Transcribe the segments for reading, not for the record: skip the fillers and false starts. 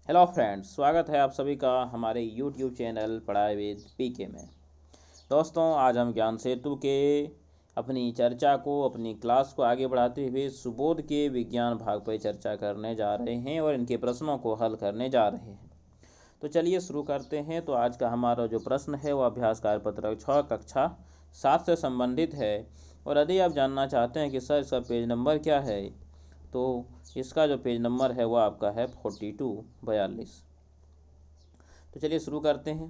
Hello friends, स्वागत है आप सभी का हमारे यूट्यूब चैनल पढ़ाई विद पीके में। दोस्तों, आज हम ज्ञान सेतु के अपनी चर्चा को अपनी क्लास को आगे बढ़ाते हुए सुबोध के विज्ञान भाग पर चर्चा करने जा रहे हैं और इनके प्रश्नों को हल करने जा रहे हैं। तो चलिए शुरू करते हैं। तो आज का हमारा जो प्रश्न है वह अभ्यास कार्यपत्र 6 कक्षा 7 से संबंधित है। और यदि आप जानना चाहते हैं कि सर इसका पेज नंबर क्या है, तो इसका जो पेज नंबर है वह आपका है 42 तो चलिए शुरू करते हैं।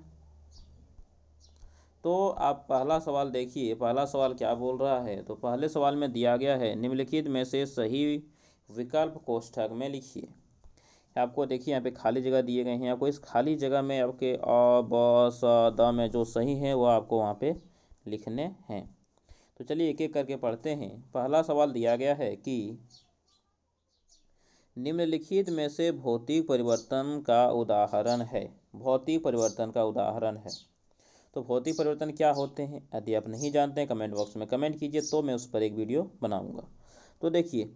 तो आप पहला सवाल देखिए, पहला सवाल क्या बोल रहा है। तो पहले सवाल में दिया गया है निम्नलिखित में से सही विकल्प कोष्ठक में लिखिए। आपको देखिए यहाँ पे खाली जगह दिए गए हैं। आपको इस खाली जगह में आपके अ ब स द में जो सही है वो आपको वहाँ पे लिखने हैं। तो चलिए एक एक करके पढ़ते हैं। पहला सवाल दिया गया है कि निम्नलिखित में से भौतिक परिवर्तन का उदाहरण है। भौतिक परिवर्तन का उदाहरण है। तो भौतिक परिवर्तन क्या होते हैं, यदि आप नहीं जानते हैं कमेंट बॉक्स में कमेंट कीजिए, तो मैं उस पर एक वीडियो बनाऊंगा। तो देखिए,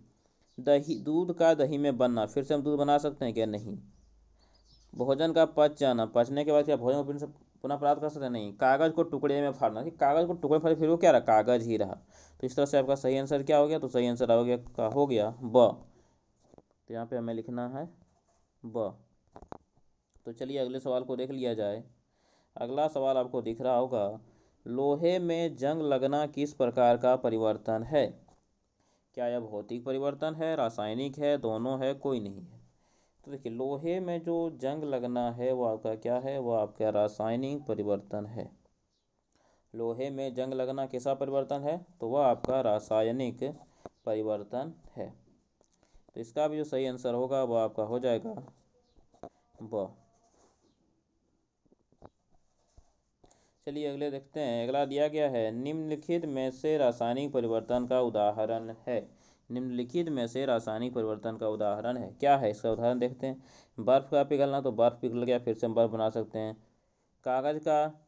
दही, दूध का दही में बनना, फिर से हम दूध बना सकते हैं क्या? नहीं। भोजन का पच जाना, पचने के बाद क्या भोजन को फिर से पुनः प्राप्त कर सकते हैं? नहीं। कागज को टुकड़े में फाड़ना, कागज को टुकड़े फाड़े फिर वो क्या रहा? कागज ही रहा। तो इस तरह से आपका सही आंसर क्या हो गया? तो सही आंसर हो गया ब। तो यहाँ पे हमें लिखना है ब। तो चलिए अगले सवाल को देख लिया जाए। अगला सवाल आपको दिख रहा होगा, लोहे में जंग लगना किस प्रकार का परिवर्तन है? क्या यह भौतिक परिवर्तन है, रासायनिक है, दोनों है, कोई नहीं है? तो देखिए, लोहे में जो जंग लगना है वो आपका क्या है? वो आपका रासायनिक परिवर्तन है। लोहे में जंग लगना कैसा परिवर्तन है? तो वह आपका रासायनिक परिवर्तन है। तो इसका भी जो सही आंसर होगा वो आपका हो जाएगा ब। चलिए अगले देखते हैं। अगला दिया गया है निम्नलिखित में से रासायनिक परिवर्तन का उदाहरण है। निम्नलिखित में से रासायनिक परिवर्तन का उदाहरण है, क्या है इसका उदाहरण देखते हैं। बर्फ का पिघलना, तो बर्फ पिघल गया, फिर से हम बर्फ बना सकते हैं। कागज का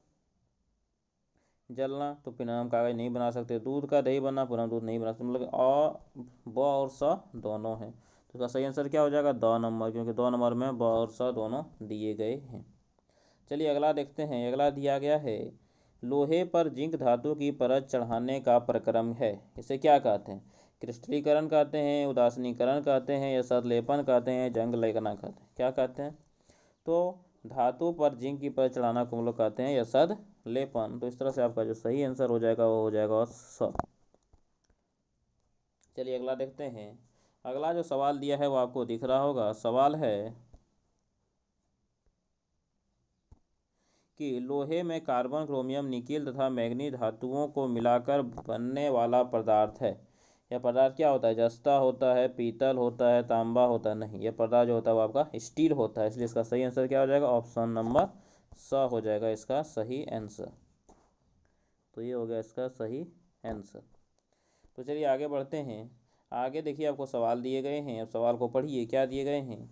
जलना, तो फिर हम कागज नहीं बना सकते। दूध का दही बनना, पुनः दूध नहीं बना सकते। मतलब ब और स दोनों हैं। तो इसका सही आंसर क्या हो जाएगा? 2 नंबर, क्योंकि 2 नंबर में ब और स दोनों दिए गए हैं। चलिए अगला देखते हैं। अगला दिया गया है लोहे पर जिंक धातु की परत चढ़ाने का प्रक्रम है। इसे क्या कहते हैं? क्रिस्टलीकरण कहते हैं, उदासीनीकरण कहते हैं, या संलेपन कहते हैं, जंग लगना कहते हैं? क्या कहते हैं? तो धातु पर जिंक की परत चढ़ाना को हम लोग कहते हैं या संलेपन। तो इस तरह से आपका जो सही आंसर हो जाएगा वो हो जाएगा स। चलिए अगला देखते हैं। अगला जो सवाल दिया है वो आपको दिख रहा होगा। सवाल है कि लोहे में कार्बन, क्रोमियम, निकेल तथा मैग्नीज धातुओं को मिलाकर बनने वाला पदार्थ है। यह पदार्थ क्या होता है? जस्ता होता है, पीतल होता है, तांबा होता है? नहीं, यह पदार्थ जो होता है वो आपका स्टील होता है। इसलिए इसका सही आंसर क्या हो जाएगा? ऑप्शन नंबर स हो जाएगा इसका सही आंसर। तो ये हो गया इसका सही आंसर। तो चलिए आगे बढ़ते हैं। आगे देखिए, आपको सवाल दिए गए हैं। अब सवाल को पढ़िए, क्या दिए गए हैं।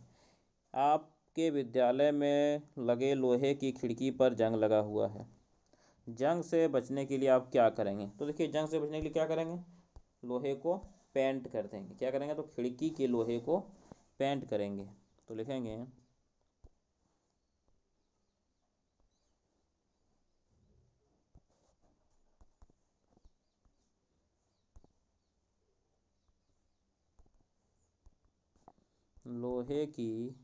आपके विद्यालय में लगे लोहे की खिड़की पर जंग लगा हुआ है। जंग से बचने के लिए आप क्या करेंगे? तो देखिए, जंग से बचने के लिए क्या करेंगे? लोहे को पेंट कर देंगे। क्या करेंगे? तो खिड़की के लोहे को पेंट करेंगे। तो लिखेंगे लोहे की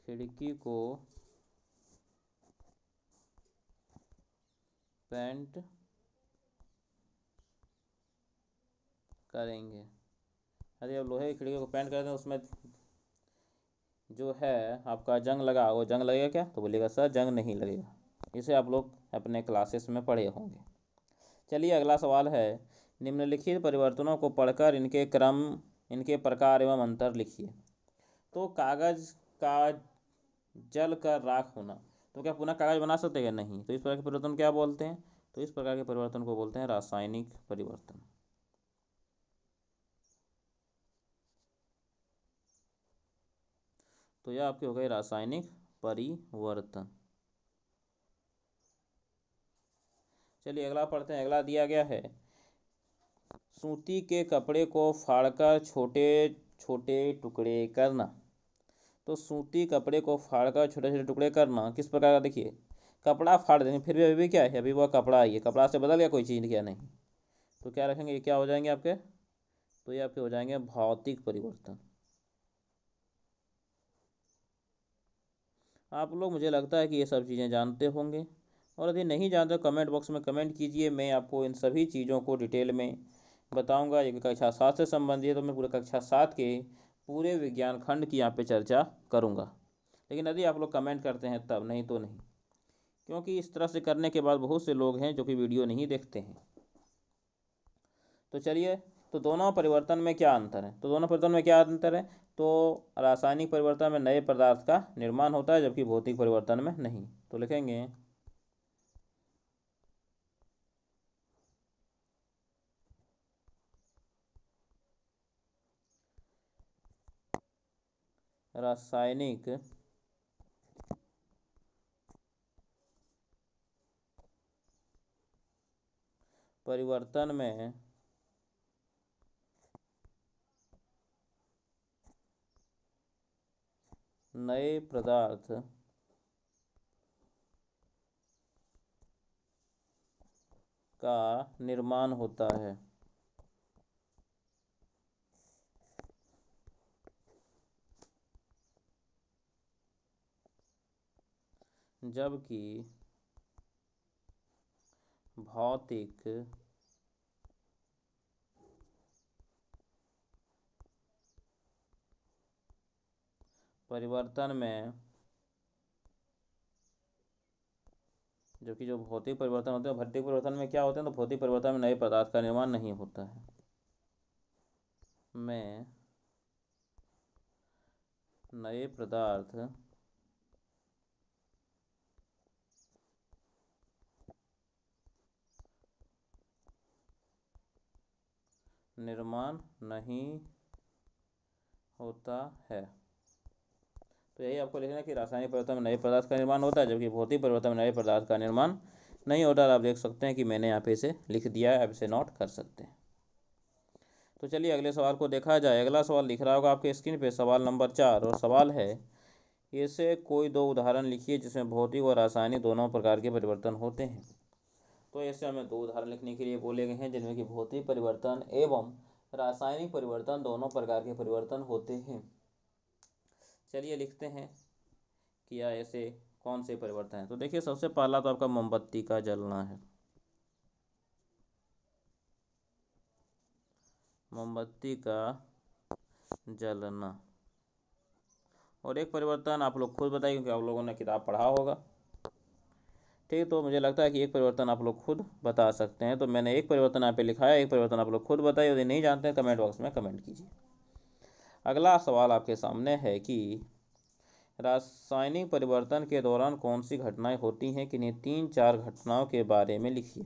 खिड़की को पेंट करेंगे। यदि आप लोहे की खिड़की को पेंट करते हैं उसमें जो है आपका जंग लगा, वो जंग लगेगा क्या? तो बोलिएगा सर जंग नहीं लगेगा। इसे आप लोग अपने क्लासेस में पढ़े होंगे। चलिए अगला सवाल है, निम्नलिखित परिवर्तनों को पढ़कर इनके क्रम, इनके प्रकार एवं अंतर लिखिए। तो कागज का जल कर राख होना, तो क्या पुनः कागज बना सकते हैं? नहीं। तो इस प्रकार के परिवर्तन क्या बोलते हैं? तो इस प्रकार के परिवर्तन को बोलते हैं रासायनिक परिवर्तन। तो यह आपके हो गए रासायनिक परिवर्तन। चलिए अगला पढ़ते हैं। अगला दिया गया है सूती के कपड़े को फाड़कर छोटे छोटे टुकड़े करना। तो सूती कपड़े को फाड़कर छोटे छोटे टुकड़े करना किस प्रकार का, देखिए कपड़ा फाड़ देंगे फिर भी अभी क्या है, अभी वह कपड़ा ही है, कपड़ा से बदल गया कोई चीज़ क्या नहीं। तो क्या रखेंगे, ये क्या हो जाएंगे आपके, तो ये आपके हो जाएंगे भौतिक परिवर्तन। आप लोग मुझे लगता है कि ये सब चीज़ें जानते होंगे, और यदि नहीं जानते कमेंट बॉक्स में कमेंट कीजिए, मैं आपको इन सभी चीज़ों को डिटेल में बताऊंगा। ये कक्षा 7 से संबंधित है तो मैं पूरे कक्षा 7 के पूरे विज्ञान खंड की यहाँ पे चर्चा करूँगा, लेकिन यदि आप लोग कमेंट करते हैं तब, नहीं तो नहीं, क्योंकि इस तरह से करने के बाद बहुत से लोग हैं जो कि वीडियो नहीं देखते हैं। तो चलिए, तो दोनों परिवर्तन में क्या अंतर है, तो दोनों परिवर्तन में क्या अंतर है, तो रासायनिक परिवर्तन में नए पदार्थ का निर्माण होता है जबकि भौतिक परिवर्तन में नहीं। तो लिखेंगे रासायनिक परिवर्तन में नए पदार्थ का निर्माण होता है जबकि भौतिक परिवर्तन में, जबकि जो भौतिक परिवर्तन होते हैं, भौतिक परिवर्तन में क्या होते हैं, तो भौतिक परिवर्तन में नए पदार्थ का निर्माण नहीं होता है, में नए पदार्थ निर्माण नहीं होता है। तो यही आपको लिखना है कि रासायनिक परिवर्तन में नए पदार्थ का निर्माण होता है जबकि भौतिक परिवर्तन में नए पदार्थ का निर्माण नहीं होता। आप देख सकते हैं कि मैंने यहाँ पे इसे लिख दिया है, आप इसे नोट कर सकते हैं। तो चलिए अगले सवाल को देखा जाए। अगला सवाल लिख रहा होगा आपके स्क्रीन पे, सवाल नंबर 4, और सवाल है ऐसे कोई दो उदाहरण लिखिए जिसमें भौतिक और रासायनिक दोनों प्रकार के परिवर्तन होते हैं। तो ऐसे हमें दो उदाहरण लिखने के लिए बोले गए हैं जिनमें कि भौतिक परिवर्तन एवं रासायनिक परिवर्तन दोनों प्रकार के परिवर्तन होते हैं। चलिए लिखते हैं कि ऐसे कौन से परिवर्तन है। तो देखिए सबसे पहला तो आपका मोमबत्ती का जलना है, मोमबत्ती का जलना। और एक परिवर्तन आप लोग खुद बताइए क्योंकि आप लोगों ने किताब पढ़ा होगा, ठीक। तो मुझे लगता है कि एक परिवर्तन आप लोग खुद बता सकते हैं, तो मैंने एक परिवर्तन यहाँ पे लिखा है, एक परिवर्तन आप लोग खुद बताइए, यदि नहीं जानते हैं कमेंट बॉक्स में कमेंट कीजिए। अगला सवाल आपके सामने है कि रासायनिक परिवर्तन के दौरान कौन सी घटनाएं होती हैं, किन्हीं 3-4 घटनाओं के बारे में लिखिए।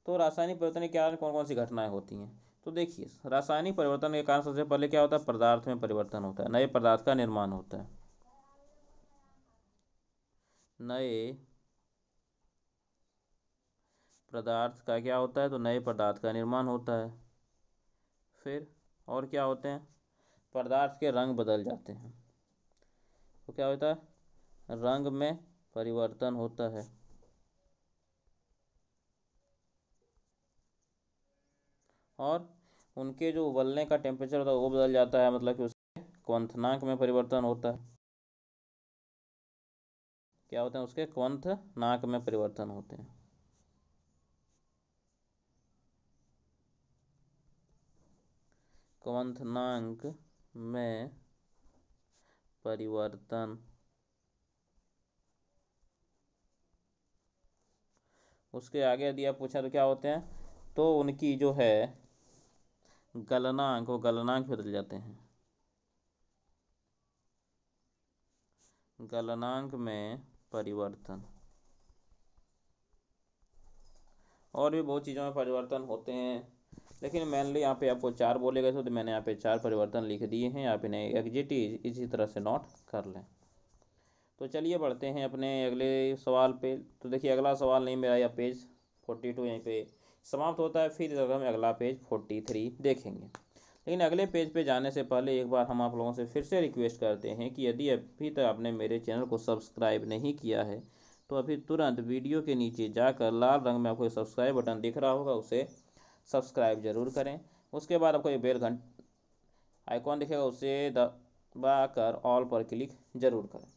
तो रासायनिक परिवर्तन के कारण कौन कौन सी घटनाएं होती हैं, तो देखिए रासायनिक परिवर्तन के कारण सबसे पहले क्या होता है, पदार्थ में परिवर्तन होता है, नए पदार्थ का निर्माण होता है, नए पदार्थ का क्या होता है, तो नए पदार्थ का निर्माण होता है। फिर और क्या होते हैं, पदार्थ के रंग बदल जाते हैं, तो क्या होता है, रंग में परिवर्तन होता है। और उनके जो उबलने का टेम्परेचर होता है वो बदल जाता है, मतलब कि उसके क्वथनांक में परिवर्तन होता है। क्या होते हैं, उसके क्वथनांक में परिवर्तन होते हैं। क्वथनांक में परिवर्तन, उसके आगे यदि आप पूछा तो क्या होते हैं, तो उनकी जो है गलनांक, वो गलनांक बदल जाते हैं, गलनांक में परिवर्तन। और भी बहुत चीज़ों में परिवर्तन होते हैं, लेकिन मेनली यहाँ पे आपको 4 बोले गए थे तो मैंने यहाँ पे 4 परिवर्तन लिख दिए हैं, आप इन्हें एग्जिट इसी तरह से नोट कर लें। तो चलिए बढ़ते हैं अपने अगले सवाल पे। तो देखिए अगला सवाल नहीं, मेरा यह पेज 42 यहीं पे समाप्त होता है। फिर हम अगला पेज 43 देखेंगे। लेकिन अगले पेज पे जाने से पहले एक बार हम आप लोगों से फिर से रिक्वेस्ट करते हैं कि यदि अभी तक आपने मेरे चैनल को सब्सक्राइब नहीं किया है तो अभी तुरंत वीडियो के नीचे जाकर लाल रंग में आपको सब्सक्राइब बटन दिख रहा होगा, उसे सब्सक्राइब जरूर करें। उसके बाद आपको ये बेल घंट आइकॉन दिखेगा, उसे दबा कर ऑल पर क्लिक जरूर करें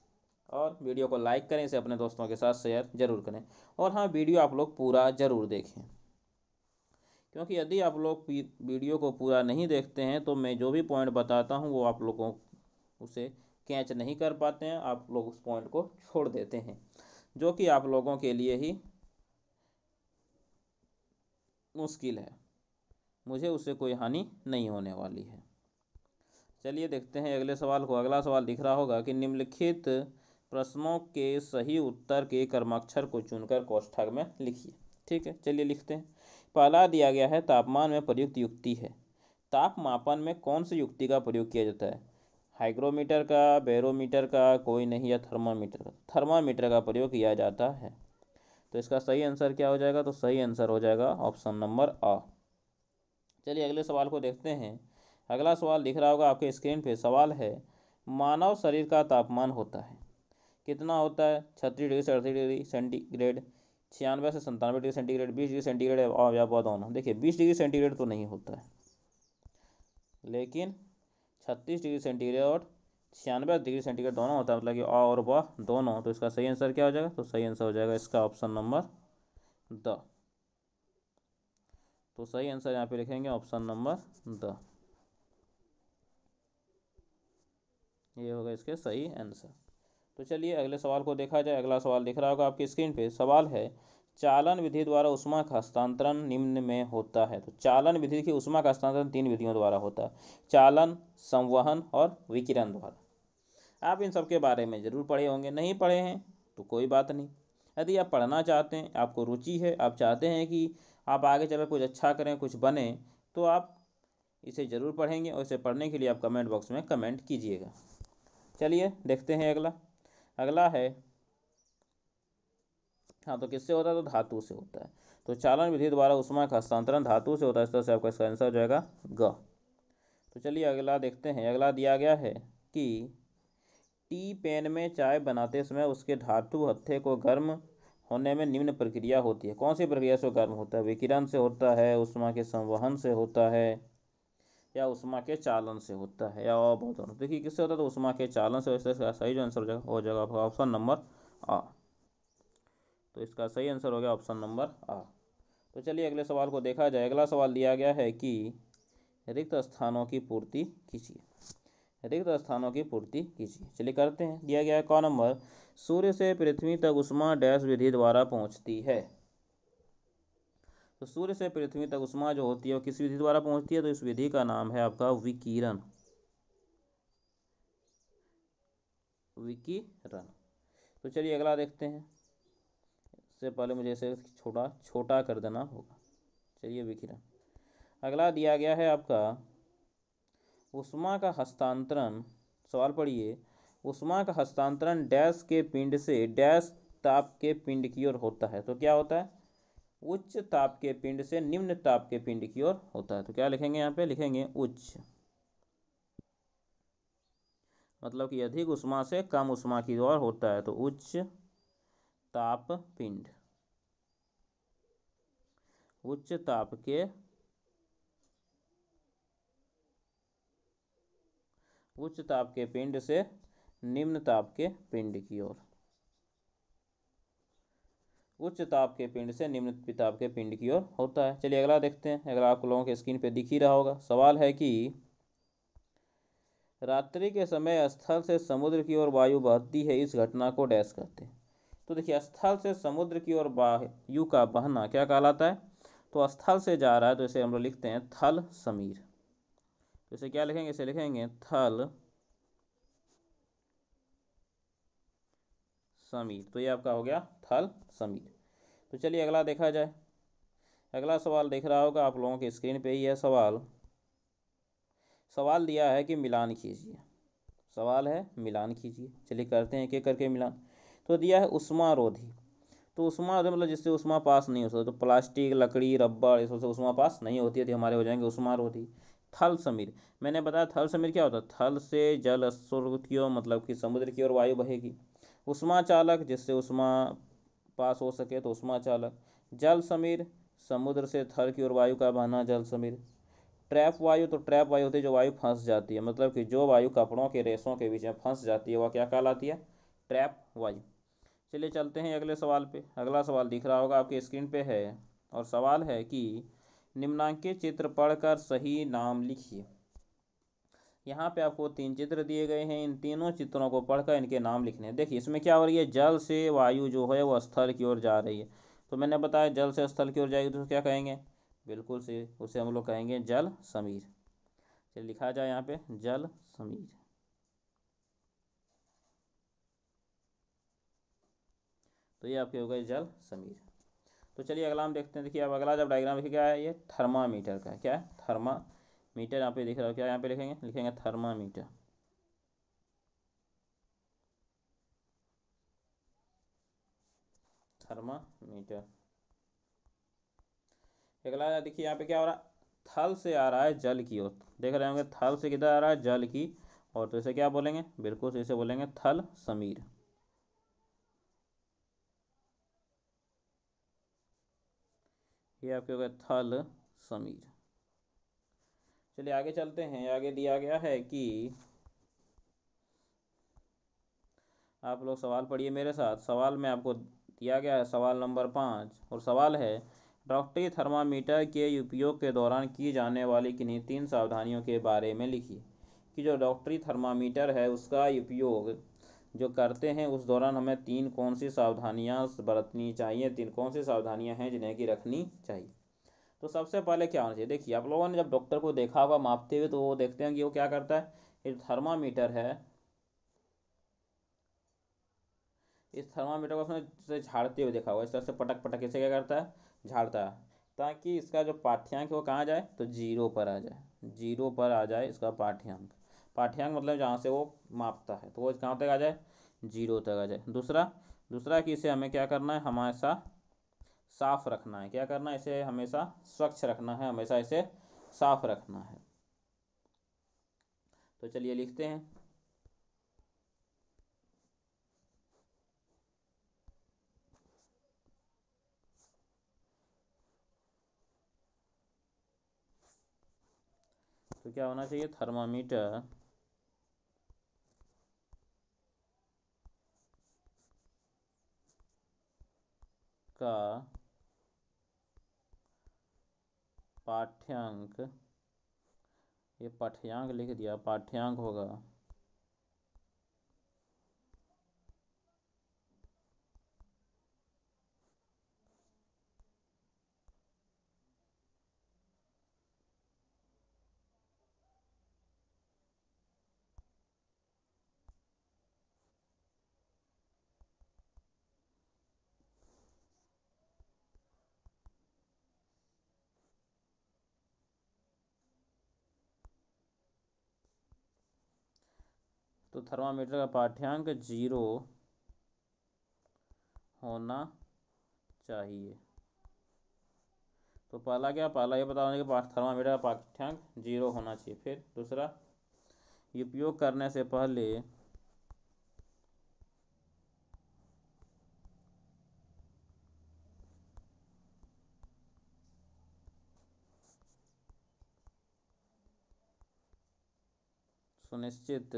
और वीडियो को लाइक करें, इसे अपने दोस्तों के साथ शेयर जरूर करें। और हाँ, वीडियो आप लोग पूरा ज़रूर देखें, क्योंकि यदि आप लोग वीडियो को पूरा नहीं देखते हैं तो मैं जो भी पॉइंट बताता हूँ वो आप लोगों उसे कैच नहीं कर पाते हैं, आप लोग उस पॉइंट को छोड़ देते हैं, जो कि आप लोगों के लिए ही मुश्किल है। मुझे उससे कोई हानि नहीं होने वाली है। चलिए देखते हैं अगले सवाल को। अगला सवाल दिख रहा होगा कि निम्नलिखित प्रश्नों के सही उत्तर के क्रमाक्षर को चुनकर कोष्ठक में लिखिए। ठीक है, चलिए लिखते हैं। पहला दिया गया है तापमान में प्रयुक्त युक्ति है। ताप मापन में कौन सी युक्ति का प्रयोग किया जाता है? हाइग्रोमीटर का, बैरोमीटर का, कोई नहीं, या थर्मामीटर का? थर्मामीटर का प्रयोग किया जाता है। तो इसका सही आंसर क्या हो जाएगा? तो सही आंसर हो जाएगा ऑप्शन नंबर आ। चलिए अगले सवाल को देखते हैं। अगला सवाल दिख रहा होगा आपके स्क्रीन पे। सवाल है, मानव शरीर का तापमान होता है कितना होता है? 36 डिग्री से 38 डिग्री सेंटीग्रेड, 96 से 97 डिग्री सेंटीग्रेड, 20 डिग्री सेंटीग्रेड या दोनों? देखिए 20 डिग्री सेंटीग्रेड तो नहीं होता है, लेकिन 36 डिग्री सेंटीग्रेड और 96 डिग्री सेंटीग्रेड दोनों होता है, मतलब कि आ और ब दोनों। तो इसका सही आंसर क्या हो जाएगा? तो सही आंसर हो जाएगा इसका ऑप्शन नंबर द। तो सही आंसर यहाँ पे लिखेंगे ऑप्शन नंबर द, ये होगा इसके सही आंसर। तो चलिए अगले सवाल को देखा जाए। अगला सवाल दिख रहा होगा आपकी स्क्रीन पे। सवाल है, चालन विधि द्वारा ऊष्मा का हस्तांतरण निम्न में होता है। तो चालन विधि की ऊष्मा का हस्तांतरण 3 विधियों द्वारा होता है: चालन, संवहन और विकिरण द्वारा। आप इन सब के बारे में जरूर पढ़े होंगे, नहीं पढ़े हैं तो कोई बात नहीं। यदि आप पढ़ना चाहते हैं, आपको रुचि है, आप चाहते हैं कि आप आगे चलकर कुछ अच्छा करें, कुछ बने, तो आप इसे ज़रूर पढ़ेंगे और इसे पढ़ने के लिए आप कमेंट बॉक्स में कमेंट कीजिएगा। चलिए देखते हैं अगला। अगला है, हाँ, तो किससे होता है? तो धातु से होता है। तो चालन विधि द्वारा ऊष्मा का हस्तांतरण धातु से होता है। इस तरह से आपका इसका आंसर हो जाएगा ग। तो चलिए अगला देखते हैं। अगला दिया गया है कि टी पैन में चाय बनाते समय उसके धातु हत्थे को गर्म होने में निम्न प्रक्रिया होती है। कौन सी प्रक्रिया से गर्म होता है? विकिरण से होता है, ऊष्मा के संवहन से होता है, या ऊष्मा के चालन से होता है, या और बहुत दोनों? देखिए किससे होता है? तो ऊष्मा के चालन से। इसका सही जो आंसर हो जाएगा ऑप्शन नंबर आ। तो इसका सही आंसर हो गया ऑप्शन नंबर आ। तो चलिए अगले सवाल को देखा जाए। अगला सवाल दिया गया है कि रिक्त स्थानों की पूर्ति कीजिए। रिक्त स्थानों की पूर्ति कीजिए, चलिए करते हैं। दिया गया है क नंबर, सूर्य से पृथ्वी तक ऊष्मा डैश विधि द्वारा पहुंचती है। तो सूर्य से पृथ्वी तक ऊष्मा जो होती है वो किस विधि द्वारा पहुंचती है? तो इस विधि का नाम है आपका विकिरण। विकिरण। तो चलिए अगला देखते हैं। इससे पहले मुझे इसे छोटा छोटा कर देना होगा। चलिए विकिरण। अगला दिया गया है आपका, ऊष्मा का हस्तांतरण, सवाल पढ़िए, ऊष्मा का हस्तांतरण डैश के पिंड से डैश ताप के पिंड की ओर होता है। तो क्या होता है? उच्च ताप के पिंड से निम्न ताप के पिंड की ओर होता है। तो क्या लिखेंगे? यहाँ पे लिखेंगे उच्च, मतलब कि अधिक ऊष्मा से कम ऊष्मा की ओर होता है। तो उच्च ताप पिंड, उच्च ताप के उच्च ताप के पिंड से निम्न ताप के पिंड की ओर, उच्च ताप के पिंड से निम्न ताप के पिंड की ओर होता है। चलिए अगला देखते हैं। अगर आप लोगों के स्क्रीन पे दिख ही रहा होगा। सवाल है कि रात्रि के समय स्थल से समुद्र की ओर वायु बहती है, इस घटना को डैश कहते हैं। तो देखिए स्थल से समुद्र की ओर वायु का बहना क्या कहलाता है? तो स्थल से जा रहा है, तो इसे हम लोग लिखते हैं थल समीर। तो इसे क्या लिखेंगे? इसे लिखेंगे थल समीर। तो ये आपका हो गया थल समीर। तो चलिए अगला देखा जाए। अगला सवाल देख रहा होगा आप लोगों के स्क्रीन पे ही है सवाल। सवाल दिया है कि मिलान कीजिए। सवाल है मिलान कीजिए, चलिए करते हैं एक एक करके मिलान। तो दिया है उष्मारोधी। तो ऊष्मा होता है मतलब जिससे ऊष्मा पास नहीं हो सकता, तो प्लास्टिक, लकड़ी, रबड़, इस सबसे ऊष्मा पास नहीं होती है, तो हमारे हो जाएंगे ऊष्मारोधी। थल समीर, मैंने बताया थल समीर क्या होता है, थल से जल स्रोत की ओर मतलब कि समुद्र की ओर वायु बहेगी। ऊष्मा चालक, जिससे ऊष्मा पास हो सके तो ऊष्मा चालक। जल समीर, समुद्र से थल की ओर वायु का बहना जल समीर। ट्रैप वायु, तो ट्रैप वायु होती है जो वायु फंस जाती है, मतलब कि जो वायु कपड़ों के रेशों के बीच में फंस जाती है वह क्या कहलाती है, ट्रैप वायु। चलिए चलते हैं अगले सवाल पे। अगला सवाल दिख रहा होगा आपके स्क्रीन पे है, और सवाल है कि निम्नांकित चित्र पढ़कर सही नाम लिखिए। यहाँ पे आपको 3 चित्र दिए गए हैं, इन तीनों चित्रों को पढ़कर इनके नाम लिखने हैं। देखिए इसमें क्या हो रही है, जल से वायु जो है वो स्थल की ओर जा रही है, तो मैंने बताया जल से स्थल की ओर जाएगी तो क्या कहेंगे, बिल्कुल से उसे हम लोग कहेंगे जल समीर। चलिए लिखा जाए यहाँ पे जल समीर, तो ये आपके हो गए जल समीर। तो चलिए अगला हम देखते हैं। देखिए अब अगला जब डायग्राम देखिए क्या है, ये थर्मामीटर का है। क्या है, थर्मामीटर। यहाँ पे दिख रहा है क्या, यहाँ पे लिखेंगे, थर्मामीटर। थर्मामीटर। अगला देखिए यहाँ पे क्या हो रहा है, थल से आ रहा है जल की ओर। देख रहे होंगे थल से किधर आ रहा है, जल की। और तो इसे क्या बोलेंगे, बिल्कुल से इसे बोलेंगे थल समीर। ये आपके हो गए थल समीर। चलिए आगे चलते हैं। आगे दिया गया है कि आप लोग सवाल पढ़िए मेरे साथ। सवाल में आपको दिया गया है सवाल नंबर 5, और सवाल है डॉक्टरी थर्मामीटर के उपयोग के दौरान की जाने वाली किन्हीं 3 सावधानियों के बारे में लिखिए। कि जो डॉक्टरी थर्मामीटर है उसका उपयोग जो करते हैं उस दौरान हमें कौन सी सावधानियां बरतनी चाहिए, कौन सी सावधानियां हैं जिन्हें की रखनी चाहिए। तो सबसे पहले क्या होना चाहिए, देखिए आप लोगों ने जब डॉक्टर को देखा होगा मापते हुए, तो वो देखते हैं कि वो क्या करता है, ये थर्मामीटर है, इस थर्मामीटर को उसने से झाड़ते हुए देखा होगा, इस तरह से पटक पटक इसे क्या करता है, झाड़ता है, ताकि इसका जो पाठ्यांक है वो कहाँ जाए, तो जीरो पर आ जाए, जीरो पर आ जाए इसका पाठ्यांक। पाठ्यांक मतलब जहाँ से वो मापता है तो वो कहाँ तक आ जाए, जीरो तक आ जाए। दूसरा दूसरा कि इसे हमें क्या करना है, हमेशा साफ रखना है। क्या करना है, इसे हमेशा स्वच्छ रखना है, हमेशा इसे साफ रखना है। तो चलिए लिखते हैं। तो क्या होना चाहिए, थर्मामीटर का पाठ्यांक, ये पाठ्यांक लिख दिया, पाठ्यांक होगा तो थर्मामीटर का पाठ्यांक जीरो होना चाहिए। तो पहला क्या, पहला ये बताने के बाद थर्मामीटर का पाठ्यांक जीरो होना चाहिए। फिर दूसरा, उपयोग करने से पहले सुनिश्चित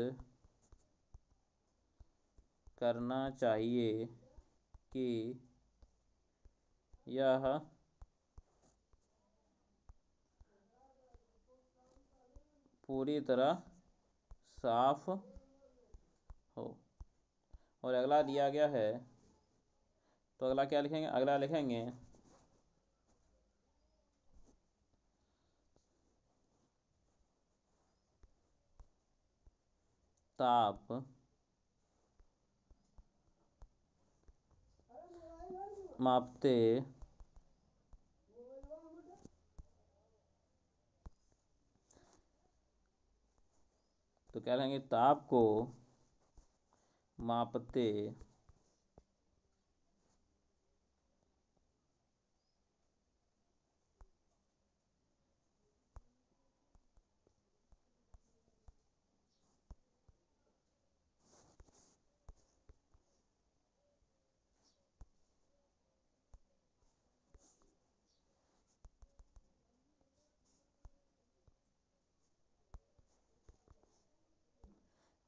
करना चाहिए कि यह पूरी तरह साफ हो। और अगला दिया गया है, तो अगला क्या लिखेंगे, अगला लिखेंगे ताप मापते तो क्या लिखेंगे, ताप को मापते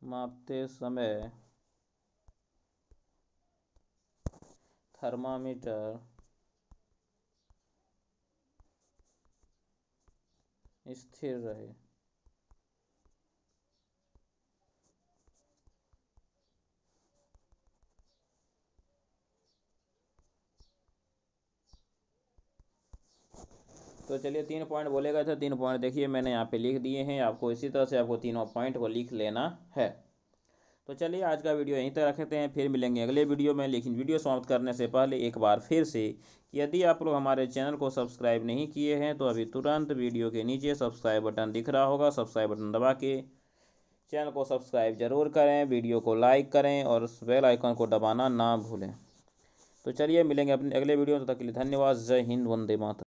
मापते समय थर्मामीटर स्थिर रहे। तो चलिए 3 पॉइंट बोले गए थे, 3 पॉइंट देखिए मैंने यहाँ पे लिख दिए हैं। आपको इसी तरह से आपको तीनों पॉइंट को लिख लेना है। तो चलिए आज का वीडियो यहीं तक रखते हैं, फिर मिलेंगे अगले वीडियो में। लेकिन वीडियो समाप्त करने से पहले एक बार फिर से, यदि आप लोग हमारे चैनल को सब्सक्राइब नहीं किए हैं तो अभी तुरंत वीडियो के नीचे सब्सक्राइब बटन दिख रहा होगा, सब्सक्राइब बटन दबा के चैनल को सब्सक्राइब जरूर करें, वीडियो को लाइक करें और उस बेल आइकन को दबाना ना भूलें। तो चलिए मिलेंगे अपने अगले वीडियो में, तब तक के लिए धन्यवाद। जय हिंद, वंदे मातरम।